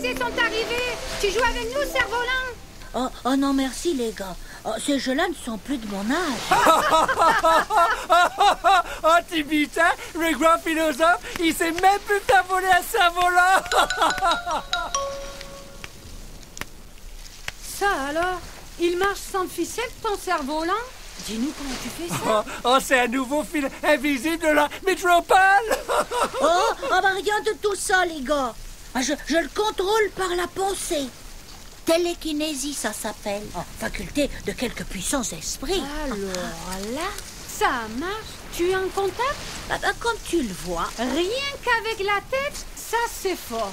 spécialisés sont arrivés. Tu joues avec nous, cerf-volant? Oh non, merci les gars. Ces jeux-là ne sont plus de mon âge. Oh, Tibitin, le grand philosophe, il sait même plus faire voler un cerf-volant. Ça alors? Il marche sans ficelle, ton cerf-volant? Dis-nous comment tu fais ça. Oh, c'est un nouveau fil invisible de la métropole. Rien de tout ça, les gars. Je le contrôle par la pensée. Télékinésie, ça s'appelle. Faculté de quelques puissants esprits. Alors là, ça marche. Tu es en contact? Comme tu le vois. Rien qu'avec la tête, ça c'est fort.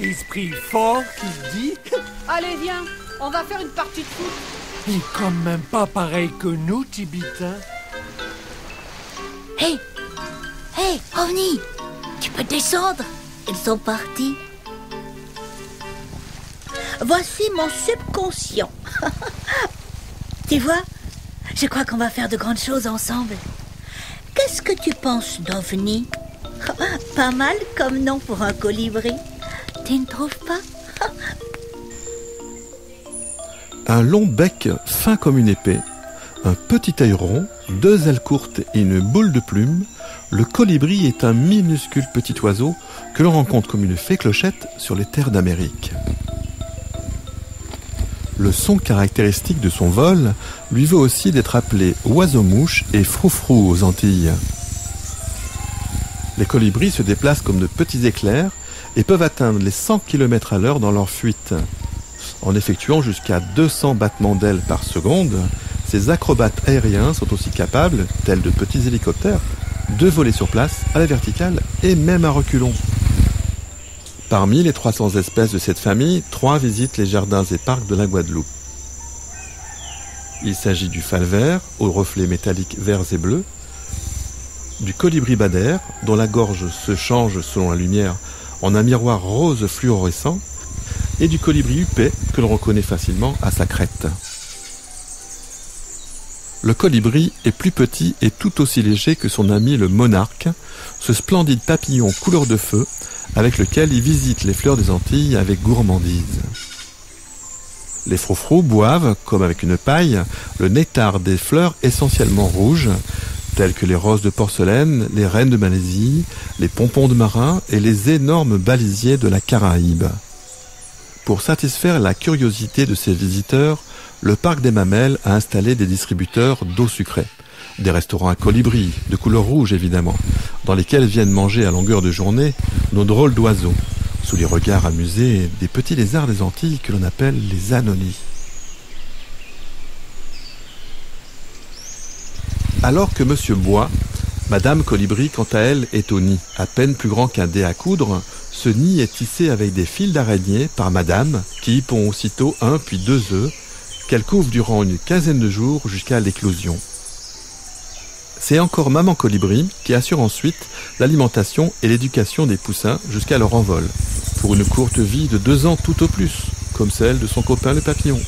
Esprit fort qui dit. Allez, viens, on va faire une partie de foot. Il est quand même pas pareil que nous, Tibitin. Hey, OVNI, tu peux descendre. Ils sont partis. Voici mon subconscient. Tu vois, je crois qu'on va faire de grandes choses ensemble. Qu'est-ce que tu penses d'OVNI? Pas mal comme nom pour un colibri. Tu ne trouves pas? Un long bec fin comme une épée, un petit œil rond, 2 ailes courtes et une boule de plumes, le colibri est un minuscule petit oiseau que l'on rencontre comme une fée clochette sur les terres d'Amérique. Le son caractéristique de son vol lui vaut aussi d'être appelé oiseau-mouche et froufrou aux Antilles. Les colibris se déplacent comme de petits éclairs et peuvent atteindre les 100 km/h dans leur fuite. En effectuant jusqu'à 200 battements d'ailes par seconde, ces acrobates aériens sont aussi capables, tels de petits hélicoptères, de voler sur place, à la verticale et même à reculons. Parmi les 300 espèces de cette famille, 3 visitent les jardins et parcs de la Guadeloupe. Il s'agit du falvert, aux reflets métalliques verts et bleus, du colibri badaire, dont la gorge se change selon la lumière en un miroir rose fluorescent, et du colibri huppé, que l'on reconnaît facilement à sa crête. Le colibri est plus petit et tout aussi léger que son ami le monarque, ce splendide papillon couleur de feu avec lequel il visite les fleurs des Antilles avec gourmandise. Les froufrous boivent, comme avec une paille, le nectar des fleurs essentiellement rouges, telles que les roses de porcelaine, les reines de Malaisie, les pompons de marin et les énormes balisiers de la Caraïbe. Pour satisfaire la curiosité de ses visiteurs, le parc des Mamelles a installé des distributeurs d'eau sucrée. Des restaurants à colibri, de couleur rouge évidemment, dans lesquels viennent manger à longueur de journée nos drôles d'oiseaux, sous les regards amusés des petits lézards des Antilles que l'on appelle les anolis. Alors que Monsieur boit, Madame Colibri, quant à elle, est au nid, à peine plus grand qu'un dé à coudre. Ce nid est tissé avec des fils d'araignée par Madame, qui y pond aussitôt 1 puis 2 œufs, qu'elle couvre durant une quinzaine de jours jusqu'à l'éclosion. C'est encore Maman Colibri qui assure ensuite l'alimentation et l'éducation des poussins jusqu'à leur envol, pour une courte vie de 2 ans tout au plus, comme celle de son copain le papillon.